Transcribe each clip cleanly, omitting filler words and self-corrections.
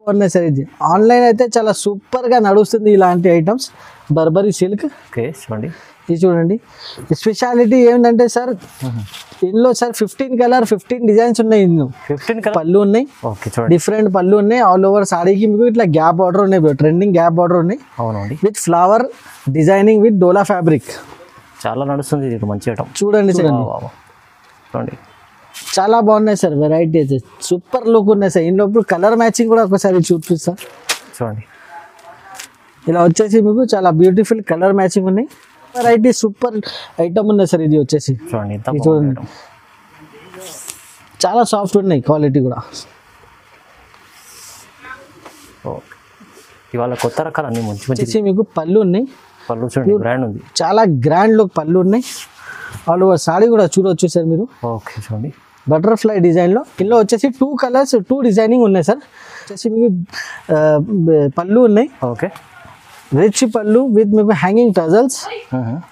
ఉన్నాయి సార్. ఇది ఆన్లైన్ అయితే చాలా సూపర్గా నడుస్తుంది ఇలాంటి ఐటమ్స్. Burberry silk. ఓకే చూడండి, ఇది చూడండి. స్పెషాలిటీ ఏంటంటే సార్ ఇందులో సార్ 15 కలర్ 15 డిజైన్స్ ఉన్నాయి. ఇందులో 15 పళ్ళు ఉన్నాయి. ఓకే చూడండి, డిఫరెంట్ పళ్ళు ఉన్నాయి. ఆల్ ఓవర్ సారీకి మీకు ఇట్లా గ్యాప్ బార్డర్ ఉన్నాయి, ట్రెండింగ్ గ్యాప్ బార్డర్ ఉన్నాయి. అవునండి, with flower designing with dola fabric. చాలా నడుస్తుంది ఇది, మంచి ఐటమ్. చూడండి సార్, చూడండి చాలా బాగున్నాయి సార్. వెరైటీ అయితే సూపర్ లుక్ ఉన్నాయి సార్. ఇందులో ఇప్పుడు కలర్ మ్యాచింగ్ కూడా ఒకసారి చూపిస్తాం. చూడండి, ఇలా వచ్చేసి మీకు చాలా బ్యూటిఫుల్ కలర్ మ్యాచింగ్ ఉన్నాయి. వెరైటీ సూపర్ ఐటమ్ ఉన్నాయి సార్. ఇది వచ్చేసి చూడండి, చూడండి చాలా సాఫ్ట్ ఉన్నాయి, క్వాలిటీ కూడా. ఇవాళ కొత్త రకాలు అన్ని మంచి మంచి. మీకు పళ్ళు ఉన్నాయి, పళ్ళు చూడండి బ్రాండ్ ఉంది, చాలా గ్రాండ్ లుక్ పళ్ళు ఉన్నాయి. ఆల్ ఓవర్ సారీ కూడా చూడొచ్చు సార్ మీరు. ఓకే చూడండి, బటర్ఫ్లై డిజైన్లో. ఇందులో వచ్చేసి 2 కలర్స్ 2 డిజైనింగ్ ఉన్నాయి సార్. వచ్చేసి మీకు పళ్ళు ఉన్నాయి. ఓకే, రిచ్ పళ్ళు విత్ మీకు hanging tassels.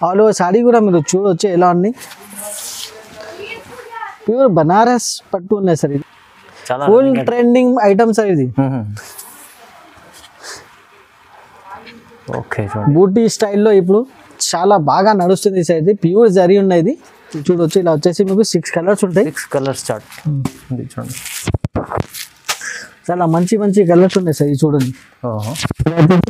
All over sorry కూడా మీరు చూడొచ్చు ఎలా ఉన్నాయి. ప్యూర్ బనారస్ పట్టు ఉన్నాయి సార్. ఇది చాలా ఫుల్ ట్రెండింగ్ ఐటమ్ సార్. ఇది ఓకే చూడండి, బూటీ స్టైల్లో ఇప్పుడు చాలా బాగా నడుస్తుంది సార్. ఇది ప్యూర్ జరీ ఉన్నాయి. ఇది చూడొచ్చు. ఇలా వచ్చేసి మీకు 6 కలర్స్ ఉంటాయి. 6 కలర్స్ చార్ట్ ఉంది చూడండి, చాలా మంచి మంచి కలర్స్ ఉన్నాయి సార్. ఇది చూడండి,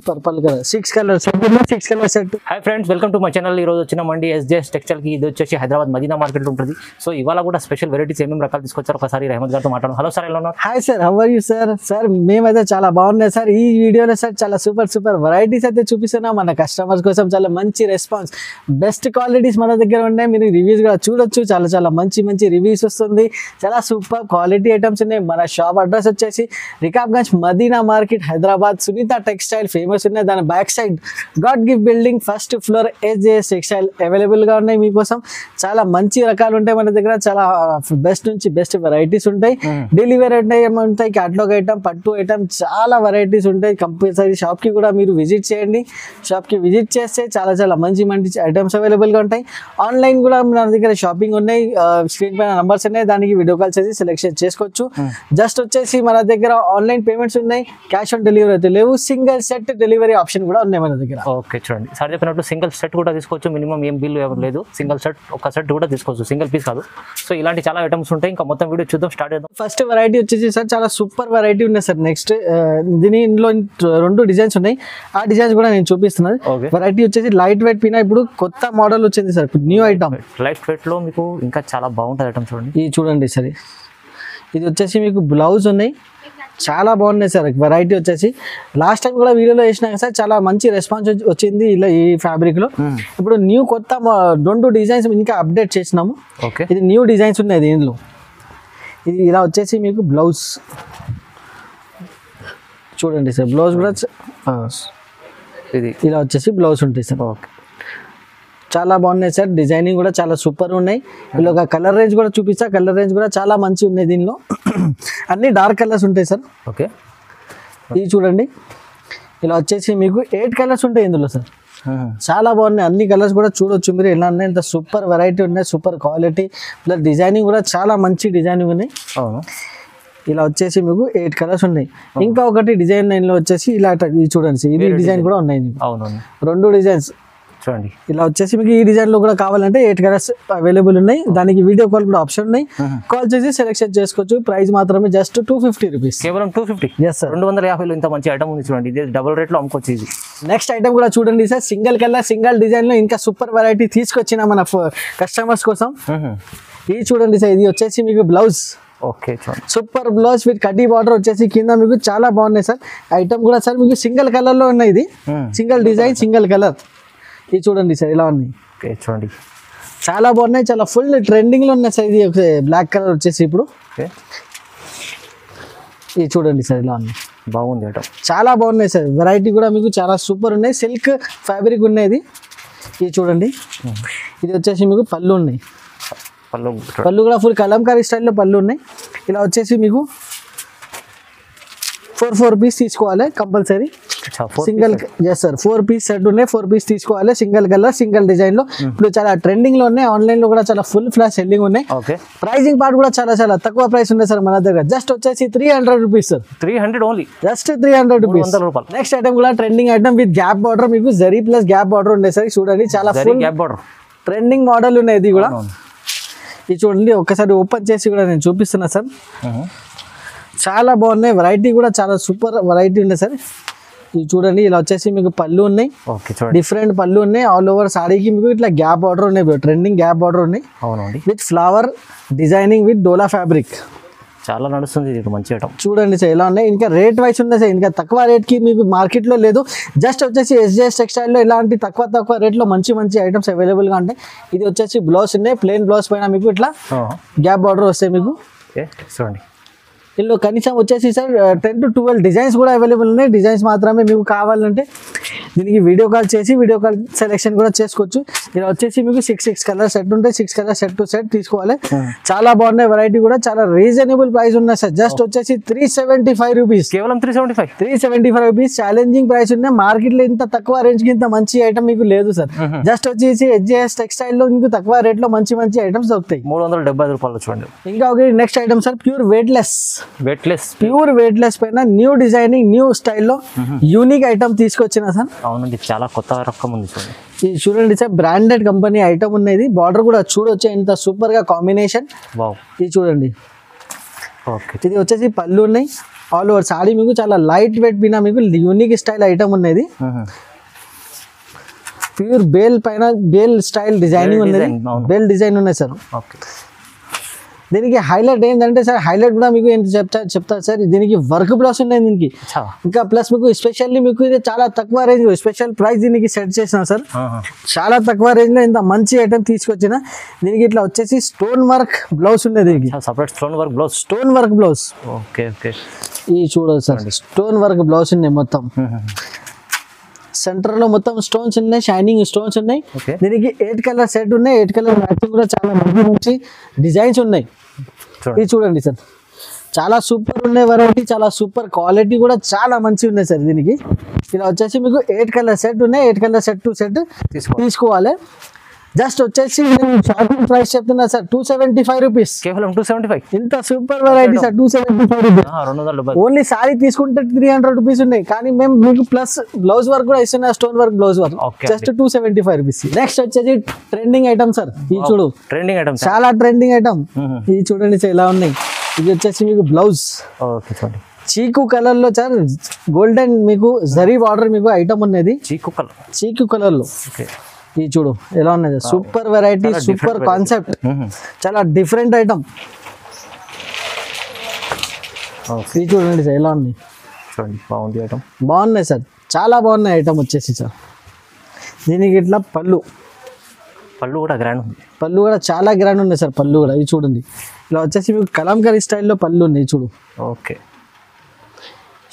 purple colour 6 colours 6 colour set. Hi friends, welcome to my channel. ఈరోజు వచ్చినామండి ఎస్జేఎస్ టెక్స్టైల్కి. ఇది వచ్చేసి హైదరాబాద్ మదీనా మార్కెట్లో ఉంటుంది. సో ఇవాళ కూడా స్పెషల్ వెరైటీస్ ఏమేమి రకాలు తీసుకొచ్చారు ఒకసారి రెహమత్ గారితో మాట్లాడడం. హలో సార్, ఎలా ఉన్నారు? Hi sir, how are you sir? Sir మేమైతే చాలా బాగున్నాయి సార్. ఈ వీడియోలో సార్ చాలా సూపర్ వెరైటీస్ అయితే చూపిస్తున్నాం మన కస్టమర్స్ కోసం. చాలా మంచి రెస్పాన్స్, బెస్ట్ క్వాలిటీస్ మన దగ్గర ఉన్నాయి. మీరు రివ్యూస్ కూడా చూడొచ్చు. చాలా మంచి రివ్యూస్ వస్తుంది. చాలా సూపర్ క్వాలిటీ ఐటమ్స్ ఉన్నాయి. మన షాప్ అడ్రస్ వచ్చేసి Rikabganj Madina market Hyderabad. Sunitha textile famous ఉన్నాయి. దాని back side God Gift building first floor SJS textile అవైలబుల్గా ఉన్నాయి మీకోసం. చాలా మంచి రకాలు ఉంటాయి మన దగ్గర. చాలా బెస్ట్ నుంచి బెస్ట్ వెరైటీస్ ఉంటాయి. డెలివరీ ఉంటాయి, క్యాటలాగ్ ఐటమ్, పట్టు ఐటమ్, చాలా వెరైటీస్ ఉంటాయి. కంపల్సరీ షాప్కి కూడా మీరు విజిట్ చేయండి. షాప్కి విజిట్ చేస్తే చాలా మంచి ఐటమ్స్ అవైలబుల్గా ఉంటాయి. ఆన్లైన్ కూడా మన దగ్గర షాపింగ్ ఉన్నాయి. స్క్రీన్ పైన నంబర్స్ ఉన్నాయి, దానికి వీడియో కాల్ చేసి సెలెక్షన్ చేసుకోవచ్చు. జస్ట్ వచ్చేసి మన దగ్గర ఆన్లైన్ పేమెంట్స్ ఉన్నాయి, క్యాష్ ఆన్ డెలివరీ అయితే లేవు. సింగిల్ సెట్ డెలివరీ ఆప్షన్ కూడా ఉన్నాయి మన దగ్గర. ఓకే చూడండి, సార్ చెప్పినట్టు సింగిల్ సెట్ కూడా తీసుకోవచ్చు. మినిమం ఏం బిల్ ఎవరు లేదు. సింగిల్ సెట్ ఒక సెట్ కూడా తీసుకోవచ్చు, సింగిల్ పీస్ కాదు. సో ఇలాంటి చాలా ఐటమ్స్ ఉంటాయి. ఇంకా మొత్తం వీడియో చూద్దాం, స్టార్ట్ చేద్దాం. ఫస్ట్ వెరైటీ వచ్చేసి సార్ చాలా సూపర్ వెరైటీ ఉన్నాయి సార్. నెక్స్ట్ ఇందులో 2 డిజైన్స్ ఉన్నాయి. ఆ డిజైన్స్ కూడా నేను చూపిస్తున్నాను. వెరైటీ వచ్చేసి లైట్ వెయిట్ పైన ఇప్పుడు కొత్త మోడల్ వచ్చింది sir, new item. Light weight లో మీకు ఇంకా చాలా బాగుంటుంది ఐటమ్. చూడండి, ఇది చూడండి సార్. ఇది వచ్చేసి మీకు బ్లౌజ్ ఉన్నాయి. చాలా బాగున్నాయి సార్. వెరైటీ వచ్చేసి లాస్ట్ టైం కూడా వీడియోలో వేసినాక సార్ చాలా మంచి రెస్పాన్స్ వచ్చింది ఇలా ఈ ఫ్యాబ్రిక్ లో. ఇప్పుడు న్యూ కొత్త 2 డిజైన్స్ ఇంకా అప్డేట్ చేసినాము. ఇది న్యూ డిజైన్స్ ఉన్నాయి దీనిలో. ఇది ఇలా వచ్చేసి మీకు బ్లౌజ్ చూడండి సార్. బ్లౌజ్ కూడా ఇది ఇలా వచ్చేసి బ్లౌజ్ ఉంటాయి సార్. ఓకే, చాలా బాగున్నాయి సార్. డిజైనింగ్ కూడా చాలా సూపర్ ఉన్నాయి. ఇలా ఒక కలర్ రేంజ్ కూడా చూపిస్తా. కలర్ రేంజ్ కూడా చాలా మంచి ఉన్నాయి. దీనిలో అన్ని డార్క్ కలర్స్ ఉంటాయి సార్. ఓకే, ఇది చూడండి. ఇలా వచ్చేసి మీకు 8 కలర్స్ ఉంటాయి ఇందులో సార్. చాలా బాగున్నాయి. అన్ని కలర్స్ కూడా చూడొచ్చు మీరు ఎలా ఉన్నాయి. ఇంత సూపర్ వెరైటీ ఉన్నాయి, సూపర్ క్వాలిటీ. ప్లస్ డిజైనింగ్ కూడా చాలా మంచి డిజైనింగ్ ఉన్నాయి. ఇలా వచ్చేసి మీకు 8 కలర్స్ ఉన్నాయి. ఇంకా ఒకటి డిజైన్ లో వచ్చేసి ఇలా చూడండి. ఇది డిజైన్ కూడా ఉన్నాయి. 2 డిజైన్స్ చూడండి. ఇలా వచ్చేసి మీకు ఈ డిజైన్ లో కూడా కావాలంటే 8 కలర్స్ అవైలబుల్ ఉన్నాయి. దానికి వీడియో కాల్ కూడా ఆప్షన్ ఉన్నాయి. కాల్ చేసి సెలెక్షన్ చేసుకోవచ్చు. ప్రైస్ మాత్రమే జస్ట్ 250 రూపీస్, కేవలం 250. Yes sir. 250లో ఇంత మంచి ఐటమ్ ఉంది చూడండి. ఇది డబుల్ రేట్ లో అమ్ముకోవచ్చు. ఇది నెక్స్ట్ ఐటమ్ కూడా చూడండి సార్. సింగిల్ కలర్ సింగిల్ డిజైన్ లో ఇంకా సూపర్ వెరైటీ తీసుకొచ్చిన మన కస్టమర్స్ కోసం. ఇది చూడండి సార్. ఇది వచ్చేసి మీకు బ్లౌజ్. ఓకే చూడండి, సూపర్ బ్లౌజ్ విత్ కడ్డీ బార్డర్ వచ్చేసి కింద మీకు చాలా బాగున్నాయి సార్. ఐటమ్ కూడా సార్ మీకు సింగిల్ కలర్ లో ఉన్నాయి. ఇది సింగిల్ డిజైన్ సింగిల్ కలర్. ఇది చూడండి సార్ ఇలా ఉన్నాయి. ఓకే చూడండి, చాలా బాగున్నాయి. చాలా ఫుల్ ట్రెండింగ్ లో ఉన్నాయి సార్. ఇది బ్లాక్ కలర్ వచ్చేసి ఇప్పుడు. ఇది చూడండి సార్ ఇలా ఉన్నాయి. బాగుంది ఐటమ్, చాలా బాగున్నాయి సార్. వెరైటీ కూడా మీకు చాలా సూపర్ ఉన్నాయి. సిల్క్ ఫ్యాబ్రిక్ ఉన్నాయి. ఇది చూడండి. ఇది వచ్చేసి మీకు పళ్ళు ఉన్నాయి. పళ్ళు కూడా ఫుల్ కలంకారీ స్టైల్లో పళ్ళు ఉన్నాయి. ఇలా వచ్చేసి మీకు 4 పీస్ తీసుకోవాలి compulsory. Single yes sir 4 piece set ఉన్నాయి, 4 పీస్ తీసుకోవాలి, సింగిల్ కలర్ సింగిల్ డిజైన్ లో. ఇప్పుడు చాలా ట్రెండింగ్ లో ఉన్నాయి, ఆన్లైన్ లో కూడా చాలా ఫుల్ ఫ్లాష్ సెల్లింగ్ ఉన్నాయి. ప్రైజింగ్ పార్ట్ కూడా చాలా చాలా తక్కువ ప్రైస్ ఉంది సార్ మన దగ్గర, జస్ట్ వచ్చేసి 300 rupees sir. 300 only, just 300 rupees. Next item కూడా trending item with gap border, మీకు జరీ ప్లస్ గ్యాప్ బార్డర్ ఉండే సార్. చూడండి చాలా full gap border trending model ఉన్నాయి ఇది కూడా. ఇది చూడండి ఒకసారి ఓపెన్ చేసి కూడా నేను చూపిస్తున్నా సార్. చాలా బాగున్నాయి, వెరైటీ కూడా చాలా సూపర్ వెరైటీ ఉంది సార్. ఇది చూడండి ఇలా వచ్చేసి మీకు పళ్ళు ఉన్నాయి, డిఫరెంట్ పళ్ళు ఉన్నాయి. ఆల్ ఓవర్ సాడీకి మీకు ఇట్లా గ్యాప్ బార్డర్ ఉన్నాయి, ట్రెండింగ్ గ్యాప్ బార్డర్ ఉన్నాయి with flower designing with dola fabric. చాలా నడుస్తుంది ఇది, మంచి ఐటమ్. చూడండి సార్ ఎలా ఉన్నాయి. ఇంకా రేట్ వైస్ ఉన్నాయి సార్, ఇంకా తక్కువ రేట్కి మీకు మార్కెట్లో లేదు. జస్ట్ వచ్చేసి ఎస్జేఎస్ టెక్స్టైల్లో ఇలాంటి తక్కువ రేట్లో మంచి ఐటమ్స్ అవైలబుల్గా ఉంటాయి. ఇది వచ్చేసి బ్లౌజ్ ఉన్నాయి, ప్లెయిన్ బ్లౌజ్ పైన మీకు ఇట్లా గ్యాప్ బార్డర్ వస్తాయి మీకు. చూడండి ఇందులో కనీసం వచ్చేసి సార్ 10 to 12 డిజైన్స్ కూడా అవైలబుల్ ఉన్నాయి. డిజైన్స్ మాత్రమే మీకు కావాలంటే దీనికి వీడియో కాల్ చేసి వీడియో కాల్ సెలెక్షన్ కూడా చేసుకోవచ్చు. ఇలా వచ్చేసి మీకు 6 కలర్ సెట్ ఉంటాయి, 6 కలర్ సెట్ టు సెట్ తీసుకోవాలి. చాలా బాగున్నాయి, వెరైటీ కూడా చాలా రీజనబుల్ ప్రైస్ ఉన్నాయి సార్. జస్ట్ వచ్చేసి 375 రూపీస్, కేవలం 375 రూపీస్. ఛాలెంజింగ్ ప్రైస్ ఉన్నాయి, మార్కెట్ లో ఇంత తక్కువ రేంజ్ కి ఇంత మంచి ఐటమ్ మీకు లేదు సార్. జస్ట్ వచ్చేసి ఎస్జేఎస్ టెక్స్టైల్ లో మీకు తక్కువ రేట్ లో మంచి ఐటమ్స్ దొరుకుతాయి. 375 రూపాయలు. చూడండి ఇంకా ఒకటి next item sir, pure weightless పైన న్యూ డిజైనింగ్ న్యూ స్టైల్లో యూనిక్ ఐటమ్ తీసుకొచ్చిన సార్. అవునండి, చాలా కొత్త రకం ఉంది. చూడండి ఇది చూడండి సార్, బ్రాండెడ్ కంపెనీ ఐటమ్ ఉన్నది. బార్డర్ కూడా చూడొచ్చు ఎంత సూపర్ గా కాంబినేషన్. ఇది చూడండి, ఇది వచ్చేసి పళ్ళు ఉన్నాయి. ఆల్ ఓవర్ సాడీ మీకు చాలా లైట్ వెయిట్ పైన మీకు యూనిక్ స్టైల్ ఐటమ్ ఉన్నది. ప్యూర్ బేల్ పైన బేల్ స్టైల్ డిజైనింగ్ ఉన్నది, బేల్ డిజైన్ ఉన్నాయి సార్. దీనికి హైలైట్ ఏంటంటే సార్, హైలైట్ కూడా మీకు ఏంటి చెప్తారు సార్, దీనికి వర్క్ బ్లౌజ్ ఉన్నాయి దీనికి. ఇంకా ప్లస్ మీకు స్పెషల్లీ మీకు ఇది చాలా తక్కువ రేంజ్ లో స్పెషల్ ప్రైస్ దీనికి సెట్ చేసిన సార్. చాలా తక్కువ రేంజ్ లో ఇంత మంచి ఐటమ్ తీసుకొచ్చిన. దీనికి ఇట్లా వచ్చేసి స్టోన్ వర్క్ బ్లౌజ్ ఉంది దీనికి, సపరేట్ స్టోన్ వర్క్ బ్లౌజ్. ఇది చూడదు సార్, స్టోన్ వర్క్ బ్లౌజ్ ఉన్నాయి మొత్తం. సెంటర్ లో మొత్తం స్టోన్స్ ఉన్నాయి, షైనింగ్ స్టోన్స్ ఉన్నాయి. దీనికి 8 కలర్ సెట్ ఉన్నాయి, 8 కలర్ మ్యాచింగ్ కూడా చాలా మంచి డిజైన్స్ ఉన్నాయి. ఇది చూడండి సార్, చాలా సూపర్ ఉన్నాయి వెరైటీ, చాలా సూపర్ క్వాలిటీ కూడా చాలా మంచి ఉన్నాయి సార్. దీనికి ఇలా వచ్చేసి మీకు 8 కలర్ సెట్ ఉన్నాయి, 8 కలర్ సెట్ టు సెట్ తీసుకోవాలి. జస్ట్ వచ్చేసి షాపింగ్ ప్రైస్ చెప్తున్నా సార్ 275 రూపీస్, కేవలం 275. ఇంత super variety sir 275 rupees. Only sorry తీసుకుంటే 300 రూపీస్ ఉన్నాయి, కానీ మేము మీకు ప్లస్ బ్లౌజ్ వర్క్ కూడా ఇస్తున్నా, stone work blouse work. Just 275 rupees. Next వచ్చేసి ట్రెండింగ్ ఐటమ్ సార్. ఇది చూడు, ట్రెండింగ్ ఐటమ్, చాలా ట్రెండింగ్ ఐటమ్. ఇది చూడండి సార్ ఎలా ఉన్నాయి. ఇది వచ్చేసి మీకు బ్లౌజ్ చీకు కలర్ లో సార్, గోల్డెన్ మీకు జరీ బార్డర్ మీకు ఐటమ్ ఉన్నది, చీకు కలర్ లో. ఇది చూడు ఎలా ఉన్నది, సూపర్ వెరైటీ, సూపర్ కాన్సెప్ట్, చాలా డిఫరెంట్ ఐటమ్. ఇది చూడండి సార్ ఎలా ఉంది, బాగుంది ఐటమ్, బాగున్నాయి సార్, చాలా బాగున్నాయి ఐటమ్ వచ్చేసి సార్. దీనికి ఇట్లా పళ్ళు కూడా గ్రాండ్ ఉంది, పళ్ళు కూడా చాలా గ్రాండ్ ఉన్నాయి సార్. పళ్ళు కూడా ఇది చూడండి, ఇలా వచ్చేసి మీకు కలంకారీ స్టైల్లో పళ్ళు ఉన్నాయి చూడు.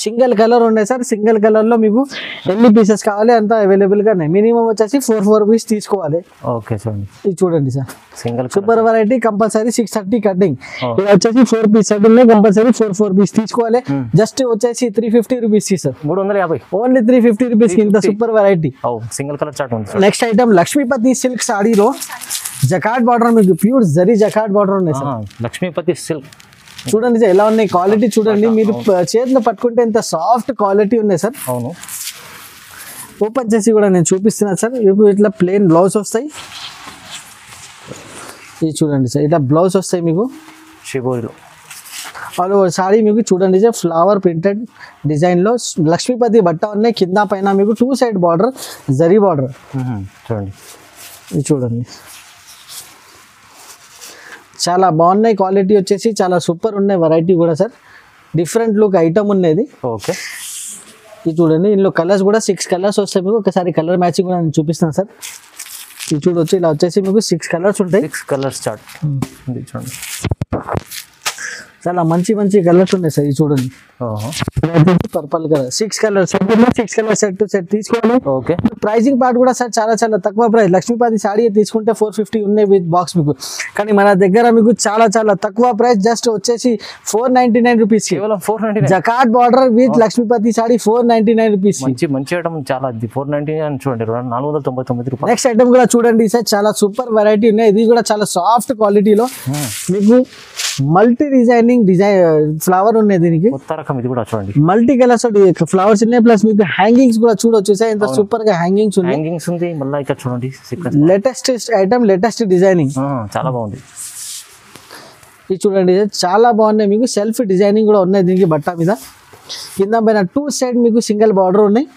సింగిల్ కలర్ ఉన్నాయి సార్, సింగిల్ కలర్ లో మీకు ఎన్ని పీసెస్ కావాలి అంత అవైలబుల్ గా ఉన్నాయి. మినిమం వచ్చేసి 4 పీస్ తీసుకోవాలి. ఇది చూడండి సార్, single super variety, compulsory 630 cutting. ఇలా వచ్చేసి 4 పీస్ సెట్ ఉన్నాయి, కంపల్సరీ 4 పీస్ తీసుకోవాలి. జస్ట్ వచ్చేసి 350 రూపీస్ సార్, 350, ఓన్లీ 350 రూపీస్ ఇంత super variety. Single colour chart ఉంది. నెక్స్ట్ ఐటమ్ లక్ష్మీపతి సిల్క్ సాడీలో జకాట్ బార్డర్, మీకు ప్యూర్ జరీ జకాట్ బార్డర్ ఉన్నాయి సార్. లక్ష్మీపతి సిల్క్ చూడండి సార్ ఎలా ఉన్నాయి, క్వాలిటీ చూడండి, మీరు చేతిలో పట్టుకుంటే ఎంత సాఫ్ట్ క్వాలిటీ ఉన్నాయి సార్. అవును, ఓపెన్ చేసి కూడా నేను చూపిస్తున్నాను సార్. మీకు ఇట్లా ప్లెయిన్ బ్లౌజ్ వస్తాయి. ఇది చూడండి సార్, ఇట్లా బ్లౌజ్ వస్తాయి మీకు షిబోరిలో. ఆల్ ఓవర్ సారీ మీకు చూడండి సార్, ఫ్లవర్ ప్రింటెడ్ డిజైన్లో లక్ష్మీపతి బట్ట ఉన్నాయి. కింద పైన మీకు 2 సైడ్ బార్డర్, జరీ బార్డర్. చూడండి, ఇది చూడండి చాలా బాగున్నాయి. క్వాలిటీ వచ్చేసి చాలా సూపర్ ఉన్నాయి, వెరైటీ కూడా సార్. డిఫరెంట్ లుక్ ఐటమ్ ఉన్నది. ఇది చూడండి, ఇందులో కలర్స్ కూడా 6 కలర్స్ వస్తాయి మీకు. ఒకసారి కలర్ మ్యాచింగ్ కూడా నేను చూపిస్తాను సార్. ఇది చూడొచ్చు, ఇలా వచ్చేసి మీకు 6 కలర్స్ ఉంటాయి. 6 కలర్స్ చార్ట్ చూడండి. చాలా మంచి మంచి కలర్స్ ఉన్నాయి సార్. ఇది చూడండి purple colour 6 colour set 6 colour set తీసుకోవాలి. ఓకే, ప్రైజింగ్ పార్ట్ కూడా సార్ చాలా చాలా తక్కువ ప్రైస్. లక్ష్మీపతి సాడీ తీసుకుంటే 450 ఉన్నాయి విత్ బాక్స్ మీకు. కానీ మన దగ్గర మీకు చాలా చాలా తక్కువ ప్రైస్, జస్ట్ వచ్చేసి 499 రూపీస్. కేవలం 499. Jacquard border with Lakshmipati sari 499 rupees. మంచి ఐటమ్ చాలా. 499 చూడండి, 499 రూపాయలు. నెక్స్ట్ ఐటమ్ కూడా చూడండి సార్, చాలా సూపర్ వెరైటీ ఉన్నాయి. ఇది కూడా చాలా సాఫ్ట్ క్వాలిటీలో మీకు మల్టీ డిజైన్ ఫ్లవర్ ఉన్నాయి. దీనికి కొత్త రకం ఇది కూడా చూడండి, మల్టీ కలర్స్ ఫ్లవర్స్ ఉన్నాయి. ప్లస్ మీకు హ్యాంగింగ్స్ కూడా చూడొచ్చు సార్, ఎంత సూపర్ గా హ్యాంగింగ్స్ ఉంది. మళ్ళీ ఇక్కడ చూడండి లేటెస్ట్ ఐటమ్, లేటెస్ట్ డిజైనింగ్ చాలా బాగుంది. ఇది చూడండి చాలా బాగున్నాయి. మీకు సెల్ఫ్ డిజైనింగ్ కూడా ఉన్నాయి దీనికి. బట్ట మీద కింద పైన 2 సైడ్ మీకు సింగిల్ బార్డర్ ఉన్నాయి.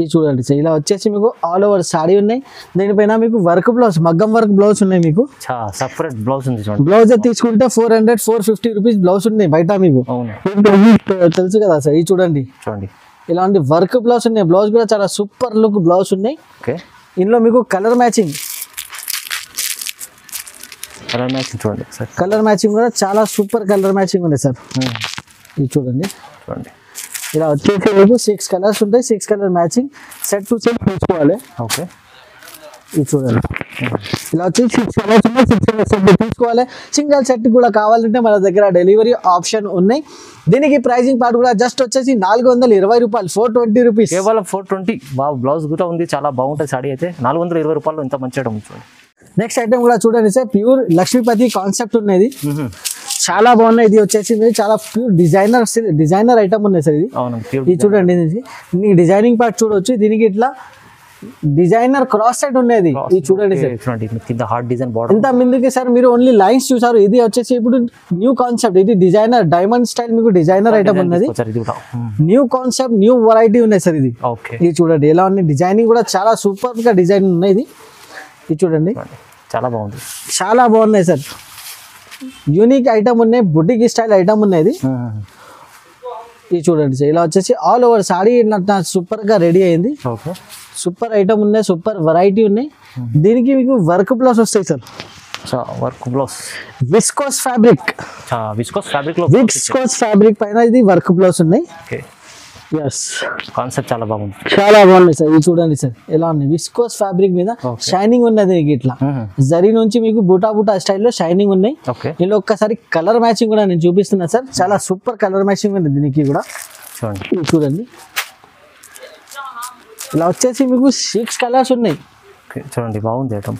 ఇది చూడండి సార్, ఇలా వచ్చేసి మీకు ఆల్ ఓవర్ సాడీ ఉన్నాయి. దీనిపైన మీకు వర్క్ బ్లౌజ్, మగ్గం వర్క్ బ్లౌజ్ ఉన్నాయి. మీకు సెపరేట్ బ్లౌజ్ ఉంది చూడండి. బ్లౌజ్ తీసుకుంటే 400-450 రూపీస్ బ్లౌజ్ ఉన్నాయి బయట మీకు. తెలుసు కదా సార్. ఇది చూడండి ఇలాంటి వర్క్ బ్లౌజ్ ఉన్నాయి. బ్లౌజ్ కూడా చాలా సూపర్ లుక్ బ్లౌజ్ ఉన్నాయి. ఇందులో మీకు కలర్ మ్యాచింగ్ చూడండి సార్, కలర్ మ్యాచింగ్ కూడా చాలా సూపర్ కలర్ మ్యాచింగ్ ఉంది సార్. ఇది చూడండి ఇలా వచ్చేసి మీకు 6 కలర్స్ ఉంటాయి. 6 colour matching set to set తీసుకోవాలి. ఓకే, ఇది చూడండి ఇలా వచ్చి 6 కలర్స్ ఉన్నాయి. 6 కలర్స్ సెట్ తీసుకోవాలి. సింగిల్ సెట్ కూడా కావాలంటే మన దగ్గర డెలివరీ ఆప్షన్ ఉన్నాయి. దీనికి ప్రైజింగ్ పార్ట్ కూడా జస్ట్ వచ్చేసి 420 రూపాయలు, 420 రూపీస్. కేవలం 420. బ్లౌజ్ కూడా ఉంది, చాలా బాగుంటుంది సాడీ అయితే. 420 రూపాయలు ఇంత మంచి ఐటమ్ చూడండి. నెక్స్ట్ ఐటమ్ కూడా చూడండి సార్, ప్యూర్ లక్ష్మీపతి కాన్సెప్ట్ ఉన్నది. చాలా బాగున్నాయి. ఇది వచ్చేసి చాలా ప్యూర్ డిజైనర్ ఐటమ్ ఉన్నాయి సార్. ఇది చూడండి, దీనికి డిజైనింగ్ పార్ట్ చూడొచ్చు. దీనికి ఇట్లా డిజైనర్ క్రాస్ సెట్ ఉన్నది. ఇది చూడండి సార్, కింద హార్డ్ డిజైన్ బార్డర్. ఇంత ముందుకి సార్ మీరు ఓన్లీ లైన్స్ చూసారు. ఇది వచ్చేసి ఇప్పుడు న్యూ కాన్సెప్ట్. ఇది డిజైనర్ డైమండ్ స్టైల్ మీకు డిజైనర్ ఐటమ్ ఉన్నది. న్యూ కాన్సెప్ట్, న్యూ వెరైటీ ఉన్నాయి సార్. ఇది చూడండి ఎలా ఉంది. డిజైనింగ్ కూడా చాలా సూపర్ గా డిజైన్ ఉన్నాయి. ఇది చూడండి చాలా బాగుంది, చాలా బాగున్నాయి సార్. యూనిక్ ఐటమ్ ఉన్నాయి, బుడ్డికి స్టైల్ ఐటమ్ ఉన్నది. ఇది చూడండి సార్, ఇలా వచ్చేసి ఆల్ ఓవర్ సాడీ సూపర్ గా రెడీ అయింది. సూపర్ ఐటమ్ ఉన్నాయి, సూపర్ వెరైటీ ఉన్నాయి. దీనికి మీకు వర్క్ బ్లౌజ్ వస్తాయి sir. Work blouse viscose fabric పైన ఇది వర్క్ బ్లౌజ్ ఉన్నాయి. కాన్సెప్ట్ చాలా బాగుంది, చాలా బాగుంది సార్. ఇది చూడండి సార్ ఎలా ఉంది. విస్కోస్ ఫ్యాబ్రిక్ మీద షైనింగ్ ఉన్నది. ఇట్లా జరీ నుంచి మీకు బూటా స్టైల్లో షైనింగ్ ఉన్నాయి. దీనిలో ఒక్కసారి కలర్ మ్యాచింగ్ కూడా నేను చూపిస్తున్నా సార్. చాలా సూపర్ కలర్ మ్యాచింగ్ ఉంది దీనికి కూడా. చూడండి ఇలా వచ్చేసి మీకు 6 కలర్స్ ఉన్నాయి. చూడండి బాగుంది ఐటమ్,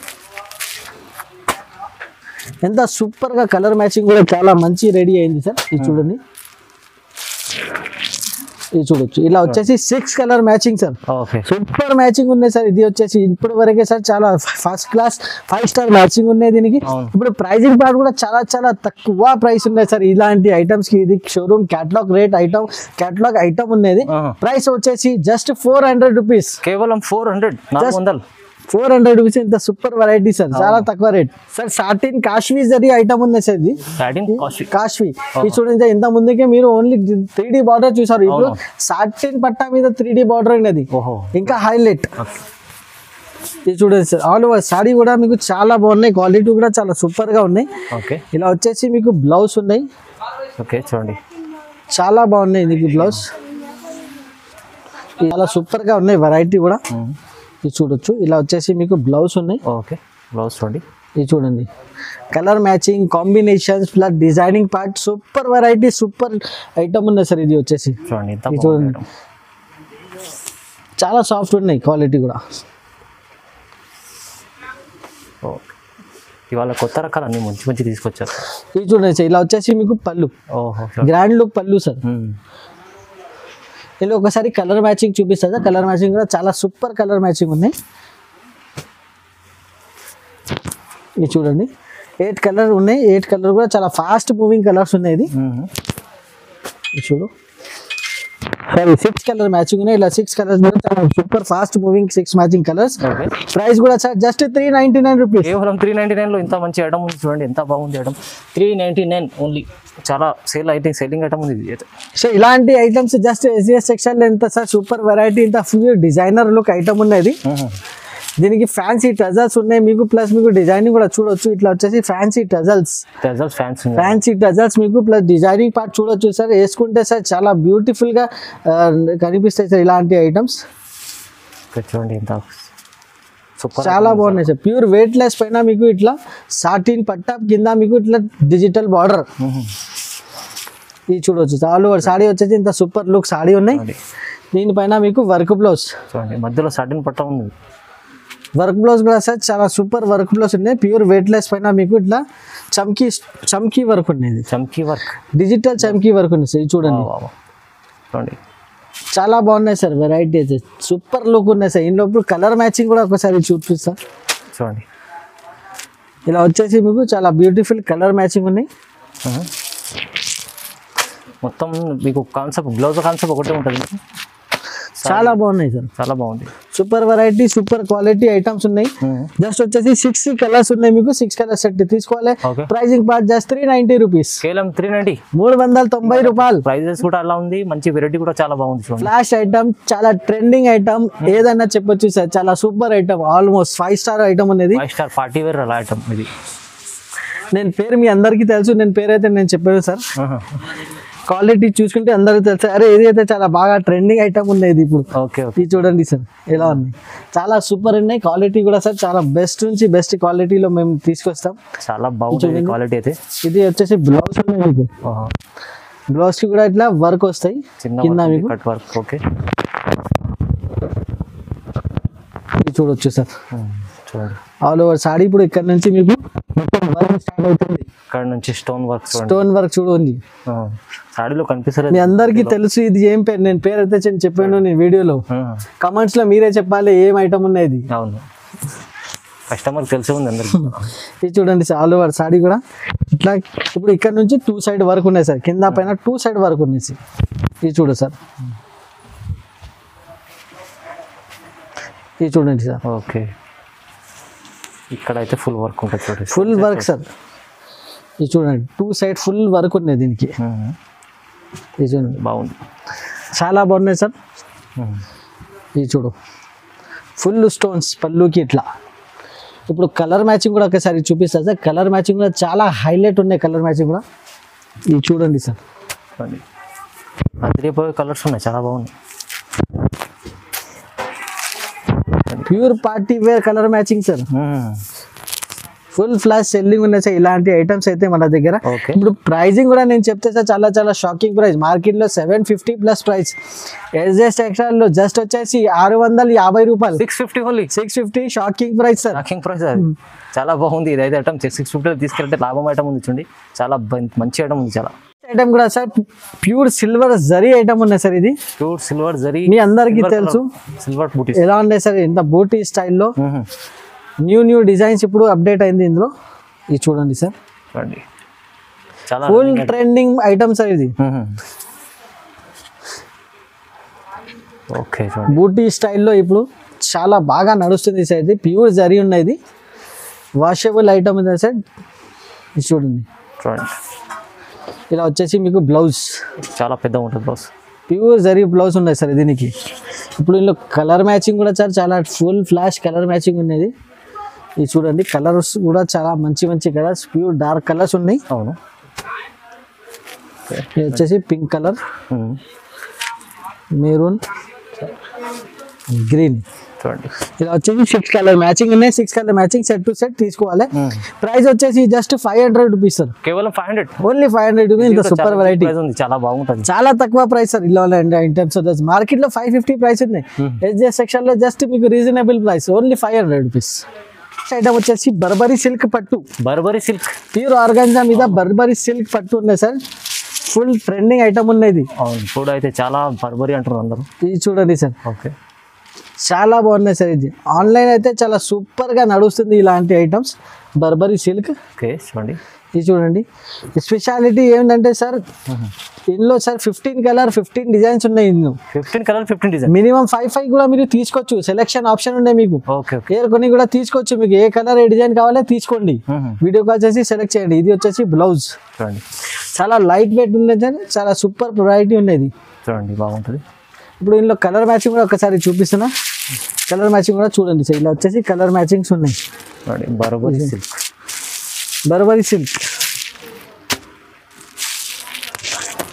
ఎంత సూపర్ గా కలర్ మ్యాచింగ్ కూడా చాలా మంచి రెడీ అయింది సార్. ఇది చూడండి, ఇది చూడొచ్చు. ఇలా వచ్చేసి 6 colour matching sir. Super matching ఉన్నాయి సార్. ఇది వచ్చేసి ఇప్పటి వరకే సార్ చాలా ఫస్ట్ క్లాస్ 5 స్టార్ మ్యాచింగ్ ఉన్నాయి దీనికి. ఇప్పుడు ప్రైజింగ్ పార్ట్ కూడా చాలా చాలా తక్కువ ప్రైస్ ఉన్నాయి సార్ ఇలాంటి ఐటమ్స్ కి. ఇది షోరూమ్ క్యాటలాగ్ రేట్ ఐటమ్ ఉన్నది. ప్రైస్ వచ్చేసి జస్ట్ 400 రూపీస్. కేవలం 400 రూపీస్. ఇంత సూపర్ వెరైటీ సార్, చాలా తక్కువ రేట్ సార్. సాటిన్ కాశ్మీ జరీ ఐటమ్ ఉంది సార్. ఇది కాశ్మీ. ఇది చూడండి, ఇంత ముందుకే మీరు ఓన్లీ 3D బార్డర్ చూసారు. ఇప్పుడు సాటిన్ పట్టా మీద 3D బార్డర్ ఉన్నది, ఇంకా హైలైట్. ఇది చూడండి సార్, ఆల్ ఓవర్ సాడీ కూడా మీకు చాలా బాగున్నాయి. క్వాలిటీ కూడా చాలా సూపర్ గా ఉన్నాయి. ఇలా వచ్చేసి మీకు బ్లౌజ్ ఉన్నాయి. చూడండి చాలా బాగున్నాయి. దీనికి బ్లౌజ్ చాలా సూపర్ గా ఉన్నాయి. వెరైటీ కూడా ఇది చూడొచ్చు. ఇలా వచ్చేసి మీకు బ్లౌజ్ ఉన్నాయి. బ్లౌజ్ చూడండి. ఇది చూడండి, colour matching combinations plus designing part super variety, super item ఉన్నాయి సార్. ఇది వచ్చేసి చూడండి చాలా సాఫ్ట్ ఉన్నాయి, క్వాలిటీ కూడా. ఇవాళ కొత్త రకాలు అన్ని మంచి తీసుకొచ్చారు. ఇది చూడండి సార్, ఇలా వచ్చేసి మీకు పళ్ళు, గ్రాండ్ లుక్ పళ్ళు సార్. ఇలా ఒకసారి కలర్ మ్యాచింగ్ చూపిస్తా. కలర్ మ్యాచింగ్ కూడా చాలా సూపర్ కలర్ మ్యాచింగ్ ఉన్నాయి. ఇది చూడండి 8 కలర్ ఉన్నాయి. 8 కలర్ కూడా చాలా ఫాస్ట్ మూవింగ్ కలర్స్ ఉన్నాయి. ఇది చూడు సారీ 6 కలర్ మ్యాచింగ్ ఉన్నాయి. ఇలా 6 కలర్స్ కూడా చాలా super fast moving 6 matching colours. Price కూడా సార్ జస్ట్ 399 రూపీస్. కేవలం 399 లో ఇంత మంచి ఐటమ్ ఉంది చూడండి, ఎంత బాగుంది ఐటమ్. 399 ఓన్లీ. చాలా సెల్లింగ్ ఐటమ్ ఉంది ఇది. సో ఇలాంటి ఐటమ్స్ జస్ట్ SGS సెక్షన్ లో ఎంత సార్ సూపర్ వెరైటీ, ఇంత ఫుల్ డిజైనర్ లుక్ ఐటమ్ ఉన్నది. దీనికి ఫ్యాన్సీ టజల్స్ ఉన్నాయి మీకు, ప్లస్ మీకు డిజైనింగ్ కూడా చూడొచ్చు. ఇట్లా వచ్చేసి ఫ్యాన్సీ టజల్స్ ఫ్యాన్సీ టజల్స్ మీకు, ప్లస్ డిజైనింగ్ పార్ట్ చూడొచ్చు సార్. వేసుకుంటే సార్ చాలా బ్యూటిఫుల్ గా కనిపిస్తాయి సార్ ఇలాంటి ఐటమ్స్. చూడండి ఎంత సూపర్, చాలా బాగున్నాయి సార్. ప్యూర్ వెయిట్ లెస్ పైన మీకు ఇట్లా సాటిన్ పట్టా, కింద మీకు ఇట్లా డిజిటల్ బార్డర్ ఇది చూడవచ్చు. ఆల్ ఓవర్ సాడీ వచ్చేసి ఇంత సూపర్ లుక్ సాడీ ఉన్నాయి. దీనిపైన మీకు వర్క్ బ్లౌజ్ చూడండి, మధ్యలో సాటిన్ పట్టా ఉంది. వర్క్ బ్లౌజ్ కూడా సార్ చాలా సూపర్ వర్క్ బ్లౌజ్ ఉన్నాయి. ప్యూర్ వెయిట్ లెస్ పైన మీకు ఇట్లా చమ్కీ వర్క్ ఉన్నాయి. చమ్కీ వర్క్, డిజిటల్ చమ్కీ వర్క్ ఉంది సార్. ఇది చూడండి, చూడండి చాలా బాగున్నాయి సార్. వెరైటీ అయితే సూపర్ లుక్ ఉన్నాయి సార్. ఇందులో ఇప్పుడు కలర్ మ్యాచింగ్ కూడా ఒకసారి చూపిస్తా. చూడండి ఇలా వచ్చేసి మీకు చాలా బ్యూటిఫుల్ కలర్ మ్యాచింగ్ ఉన్నాయి. మొత్తం మీకు కాన్సెప్ట్, బ్లౌజ్ కాన్సెప్ట్ ఒకటే ఉంటుంది. చాలా బాగున్నాయి సార్, చాలా బాగుంది. Super variety, super quality items ఉన్నాయి. జస్ట్ వచ్చేసి 6 కలర్స్ ఉన్నాయి మీకు. 6 కలర్ సెట్ తీసుకోవాలి. Pricing part just 390 rupees. కేవలం 390, 390 రూపాయలు. ప్రైజెస్ కూడా అలా ఉంది. మంచి వెరైటీ కూడా చాలా బాగుంది. ఫ్లాష్ ఐటమ్, చాలా ట్రెండింగ్ ఐటమ్ ఏదైనా చెప్పొచ్చు సార్. చాలా super item, almost 5 star item అనేది. 5 స్టార్ పార్టీ వేర్ అలా ఐటమ్ ఇది. నేను పేరు మీ అందరికీ తెలుసు, నేను పేరు అయితే నేను చెప్పాను సార్. క్వాలిటీ చూసుకుంటే అందరికీ తెలుసు. అరే ఇది అయితే చాలా బాగా ట్రెండింగ్ ఐటమ్ ఉన్నాయి ఇప్పుడు. ఓకే, ఇది చూడండి సార్ ఎలా ఉంది. చాలా సూపర్ ఉన్నాయి. క్వాలిటీ కూడా సార్ చాలా బెస్ట్ నుంచి బెస్ట్ క్వాలిటీలో మేము తీసుకొస్తాం. చాలా బాగుంది క్వాలిటీ అయితే. ఇది వచ్చేసి బ్లౌజ్ ఉన్నాయి మీకు. బ్లౌజ్ కి కూడా ఇట్లా వర్క్ వస్తాయి కింద మీకు, కట్ వర్క్. ఓకే, ఇది చూడొచ్చు సార్. చూడండి ఆల్ ఓవర్ సాడీ ఇప్పుడు ఇక్కడ నుంచి మీకు మొత్తం వర్క్ స్టార్ట్ అవుతుంది. ఇక్కడ నుంచి స్టోన్ వర్క్ చూడండి సాడీలో కనిపిస్తలేదు. మీ అందరికీ తెలుసు ఇది ఏం పేరు. నేను పేరు అయితే చెప్పాను నేను వీడియోలో. కమెంట్స్ లో మీరే చెప్పాలి ఏం ఐటమ్ ఉన్నది. అవును, కస్టమర్ తెలిసే ఉంది అందరికి. ఇది చూడండి సార్, ఆల్ ఓవర్ సాడీ కూడా ఇట్లా. ఇప్పుడు ఇక్కడ నుంచి 2 సైడ్ వర్క్ ఉన్నాయి సార్. కింద పైన 2 సైడ్ వర్క్ ఉన్నాయి సార్. ఇది చూడు సార్, ఇది చూడండి సార్. ఓకే, ఇక్కడ అయితే ఫుల్ వర్క్ ఉంటుంది. చూడండి ఫుల్ వర్క్ సార్. ఇది చూడండి 2 సైడ్ ఫుల్ వర్క్ ఉన్నాయి దీనికి. ఇది చూడండి, బాగుంది, చాలా బాగున్నాయి సార్. ఇది చూడు, ఫుల్ స్టోన్స్ పళ్ళుకి ఇట్లా. ఇప్పుడు కలర్ మ్యాచింగ్ కూడా ఒకసారి చూపిస్తా సార్. కలర్ మ్యాచింగ్ కూడా చాలా హైలైట్ ఉన్నాయి. కలర్ మ్యాచింగ్ కూడా ఇది చూడండి సార్. అదిరిపోయే కలర్స్ ఉన్నాయి, చాలా బాగున్నాయి. Pure party wear colour matching sir. Full flash selling ఉన్నాయి సార్ ఇలాంటి ఐటమ్స్ అయితే మన దగ్గర. ఇప్పుడు ప్రైజింగ్ కూడా నేను చెప్తే సార్ చాలా చాలా షాకింగ్ ప్రైస్. మార్కెట్ లో 750 ప్లస్ ప్రైస్. ఎస్జెస్ టెక్స్టైల్ లో జస్ట్ వచ్చేసి 650 రూపాయలు. 650 only. 650 shocking price sir. Shocking price అది. చాలా బాగుంది. ఇదైతే ఐటమ్ 650 తీసుకెళ్తే లాభం ఐటమ్ ఉంది. చూడండి చాలా మంచి ఐటమ్ ఉంది. చాలా ఐటమ్ కూడా sir pure silver zari item ఉన్నాయి సార్. ఇది ప్యూర్ సిల్వర్ జరీ మీ అందరికీ తెలుసు. సిల్వర్ బూటీ ఎలా ఉన్నాయి సార్, ఇంత బూటీ స్టైల్లో న్యూ డిజైన్స్ ఇప్పుడు అప్డేట్ అయింది ఇందులో. ఇది చూడండి సార్, చూడండి చాలా ఫుల్ ట్రెండింగ్ ఐటమ్ సార్ ఇది. ఓకే, చూడండి బూటీ స్టైల్లో ఇప్పుడు చాలా బాగా నడుస్తుంది సార్. ఇది ప్యూర్ జరీ ఉన్నది, వాషబుల్ ఐటమ్ ఉంది సార్. ఇది చూడండి, చూడండి ఇలా వచ్చేసి మీకు బ్లౌజ్ చాలా పెద్దగా ఉంటుంది. బ్లౌజ్ ప్యూర్ జరీ బ్లౌజ్ ఉన్నాయి సార్ దీనికి. ఇప్పుడు ఇందులో కలర్ మ్యాచింగ్ కూడా సార్ చాలా ఫుల్ ఫ్లాష్ కలర్ మ్యాచింగ్ ఉన్నది. ఇది చూడండి, కలర్స్ కూడా చాలా మంచి మంచి కలర్స్, ప్యూర్ డార్క్ కలర్స్ ఉన్నాయి. అవును, ఇది వచ్చేసి పింక్ కలర్, మెరూన్, గ్రీన్. చూడండి ఇలా వచ్చేసి 6 కలర్ మ్యాచింగ్ ఉన్నాయి. 6 colour matching set to set తీసుకోవాలి. ప్రైస్ వచ్చేసి జస్ట్ 500 రూపీస్ సార్. కేవలం 500, ఓన్లీ 500 రూపీస్. ఇంత సూపర్ వెరైటీ ఉంది, చాలా బాగుంటుంది. చాలా తక్కువ ప్రైస్ సార్. ఇలా మార్కెట్ లో 550 ప్రైస్ ఉన్నాయి. ఎస్జెస్ సెక్షన్ లో జస్ట్ మీకు reasonable price, only 500 rupees. Item వచ్చేసి బర్బరీ సిల్క్ పట్టు. బర్బరీ సిల్క్ ప్యూర్ ఆర్గాన్జా మీద బర్బరీ సిల్క్ పట్టు ఉన్నాయి సార్. ఫుల్ ట్రెండింగ్ ఐటమ్ ఉన్నది. అవును, ఇప్పుడు అయితే చాలా బర్బరీ అంటున్నారు అందరూ. ఇది చూడండి సార్, ఓకే చాలా బాగున్నాయి సార్. ఇది ఆన్లైన్ అయితే చాలా సూపర్ గా నడుస్తుంది ఇలాంటి ఐటమ్స్. Burberry silk. ఓకే, చూడండి ఇది చూడండి. స్పెషాలిటీ ఏంటంటే సార్ ఇందులో సార్ 15 కలర్ 15 డిజైన్స్ ఉన్నాయి. ఇందులో 15 కలర్ 15 డిజైన్, మినిమం 5 కూడా మీరు తీసుకోవచ్చు. సెలెక్షన్ ఆప్షన్ ఉన్నాయి మీకు. ఓకే, కొన్ని కూడా తీసుకోవచ్చు. మీకు ఏ కలర్ ఏ డిజైన్ కావాలో తీసుకోండి. వీడియో కాల్ చేసి సెలెక్ట్ చేయండి. ఇది వచ్చేసి బ్లౌజ్. చూడండి చాలా లైట్ వెయిట్ ఉన్నది సార్, చాలా సూపర్ వెరైటీ ఉన్నది. చూడండి బాగుంటుంది. ఇప్పుడు ఇందులో కలర్ మ్యాచింగ్ కూడా ఒకసారి చూపిస్తున్నా. కలర్ మ్యాచింగ్ కూడా చూడండి సార్, ఇలా వచ్చేసి కలర్ మ్యాచింగ్స్ ఉన్నాయి. Burberry silk, Burberry silk,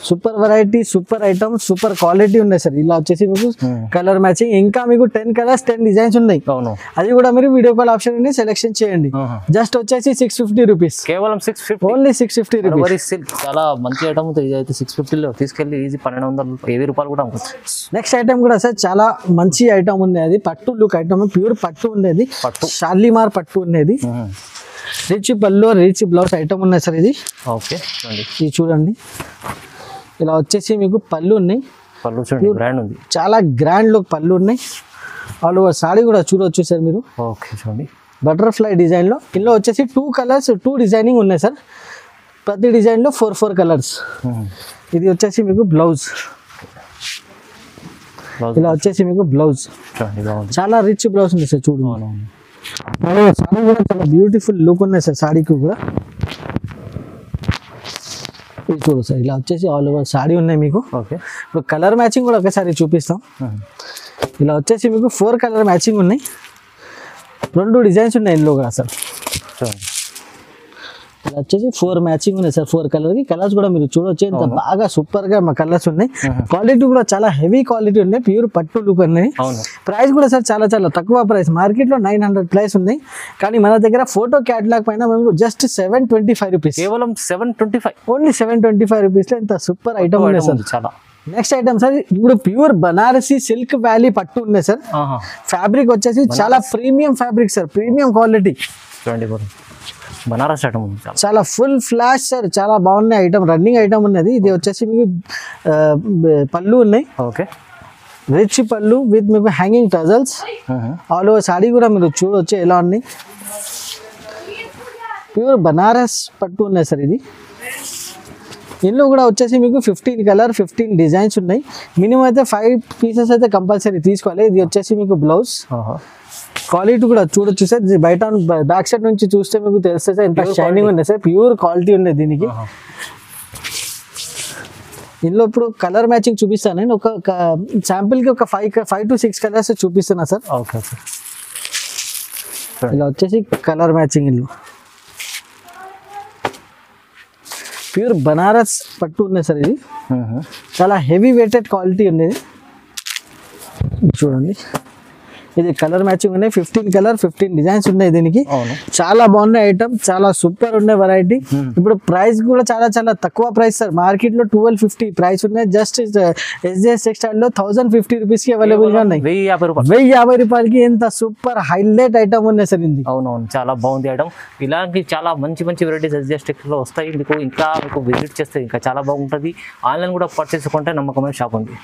super variety, super item, super quality ఉన్నాయి సార్. ఇలా వచ్చేసి మీకు కలర్ మ్యాచింగ్, ఇంకా మీకు 10 కలర్స్ 10 డిజైన్స్ ఉన్నాయి. అవును, అది కూడా మీరు వీడియో కాల్ ఆప్షన్ ని సెలెక్షన్ చేయండి. జస్ట్ వచ్చేసి 650 రూపీస్, కేవలం 650, ఓన్లీ 650 రూపీస్. బరోబరి సిల్క్ చాలా మంచి ఐటమ్. ఇదైతే 650లో తీసుకెళ్ళి ఈజీ 1200 రూపాయలు కూడా అమ్ముతుంది. నెక్స్ట్ ఐటమ్ కూడా సార్ చాలా మంచి ఐటమ్ ఉండేది, పట్టు లుక్ ఐటమ్, ప్యూర్ పట్టు ఉండేది, పట్టు షాలిమార్ పట్టు ఉండేది. రిచ్ పళ్ళు, రిచ్ బ్లౌజ్ ఐటమ్ ఉన్నాయి సార్. ఇది ఓకే చూడండి, ఇది చూడండి. ఇలా వచ్చేసి మీకు పళ్ళు ఉన్నాయి, పళ్ళు చూడండి బ్రాండ్ ఉంది, చాలా గ్రాండ్ లుక్ పళ్ళు ఉన్నాయి. ఆల్ ఓవర్ సాడీ కూడా చూడవచ్చు సార్ మీరు. ఓకే చూడండి, బటర్ఫ్లై డిజైన్లో. ఇందులో వచ్చేసి 2 కలర్స్ 2 డిజైనింగ్ ఉన్నాయి సార్. ప్రతి డిజైన్లో 4 కలర్స్. ఇది వచ్చేసి మీకు బ్లౌజ్, ఇలా వచ్చేసి మీకు బ్లౌజ్ చూడండి బాగుంది, చాలా రిచ్ బ్లౌజ్ ఉంది సార్. చూడు సారీ కూడా చాలా బ్యూటిఫుల్ లుక్ ఉన్నాయి సార్ సాడీకి కూడా. ఇది చూడు సార్, ఇలా వచ్చేసి ఆల్ ఓవర్ సాడీ ఉన్నాయి మీకు. ఓకే ఇప్పుడు కలర్ మ్యాచింగ్ కూడా ఒకసారి చూపిస్తాం. ఇలా వచ్చేసి మీకు 4 కలర్ మ్యాచింగ్ ఉన్నాయి, 2 డిజైన్స్ ఉన్నాయి ఇందులో కూడా సార్. చూడండి ఇలా వచ్చేసి 4 మ్యాచింగ్ ఉన్నాయి సార్. 4 కలర్కి కలర్స్ కూడా మీరు చూడొచ్చు, ఎంత బాగా సూపర్గా మా కలర్స్ ఉన్నాయి. క్వాలిటీ కూడా చాలా హెవీ క్వాలిటీ ఉన్నాయి, ప్యూర్ పట్టు లుక్ ఉన్నాయి. అవును, ప్రైస్ కూడా సార్ చాలా చాలా తక్కువ ప్రైస్. మార్కెట్లో 900 ప్రైస్ ఉన్నాయి, కానీ మన దగ్గర ఫోటో క్యాటలాగ్ పైన మేము జస్ట్ 725 రూపీస్, కేవలం 725, ఓన్లీ 725 రూపీస్లో ఇంత సూపర్ ఐటమ్ ఉన్నాయి సార్. చాలా. నెక్స్ట్ ఐటమ్ సార్, ఇప్పుడు ప్యూర్ బనారసి సిల్క్ వ్యాలీ పట్టు ఉన్నాయి సార్. ఫ్యాబ్రిక్ వచ్చేసి చాలా premium fabric sir, premium quality. చూడండి బనారస్ ఐటమ్ ఉంది, చాలా ఫుల్ ఫ్లాష్ సార్, చాలా బాగున్నాయి ఐటమ్, రన్నింగ్ ఐటమ్ ఉన్నది. ఇది వచ్చేసి మీకు పళ్ళు ఉన్నాయి. ఓకే రిచ్ పళ్ళు విత్ మీకు hanging tassels. All over saree కూడా మీరు చూడొచ్చు ఎలా ఉన్నాయి. ప్యూర్ బనారస్ పట్టు ఉన్నాయి సార్. ఇది ఇందులో కూడా వచ్చేసి మీకు 15 కలర్ 15 డిజైన్స్ ఉన్నాయి. మినిమం అయితే 5 పీసెస్ అయితే కంపల్సరీ తీసుకోవాలి. ఇది వచ్చేసి మీకు బ్లౌజ్. క్వాలిటీ కూడా చూడొచ్చు సార్, బయట బ్యాక్ సైడ్ నుంచి చూస్తే మీకు తెలుస్తుంది సార్ ఎంత షైనింగ్ ఉంది సార్, ప్యూర్ క్వాలిటీ ఉంది దీనికి. ఇందులో ఇప్పుడు కలర్ మ్యాచింగ్ చూపిస్తాను నేను. ఒక శాంపిల్కి ఒక 5 to 6 కలర్స్ చూపిస్తున్నా సార్. ఓకే ఇలా వచ్చేసి కలర్ మ్యాచింగ్ ఇందులో ప్యూర్ బనారస్ పట్టు ఉంది సార్. ఇది చాలా హెవీ వెయిటెడ్ క్వాలిటీ ఉండేది. చూడండి, ఇది కలర్ మ్యాచింగ్ ఉన్నాయి, 15 కలర్ 15 డిజైన్స్ ఉన్నాయి దీనికి. చాలా బాగున్నాయి ఐటమ్, చాలా సూపర్ ఉన్నాయి వెరైటీ. ఇప్పుడు ప్రైస్ కూడా చాలా చాలా తక్కువ ప్రైస్ సార్. మార్కెట్ లో 1250 ప్రైస్ ఉన్నాయి, జస్ట్ SJS టెక్స్టైల్ లో 1050 రూపీస్ కి అవైలబుల్ గా ఉన్నాయి. 1050 రూపాయలకి ఎంత సూపర్ హైలైట్ ఐటమ్ ఉన్నాయి సార్ ఇది. అవునవును, చాలా బాగుంది ఐటమ్. ఇలాంటి చాలా మంచి మంచి వెరైటీస్ SJS టెక్స్టైల్ లో వస్తాయి. మీకు ఇంకా మీకు విజిట్ చేస్తే ఇంకా చాలా బాగుంటుంది. ఆన్లైన్ కూడా పర్చేస్ కొంటే నమ్మకమైన షాప్ ఉంది.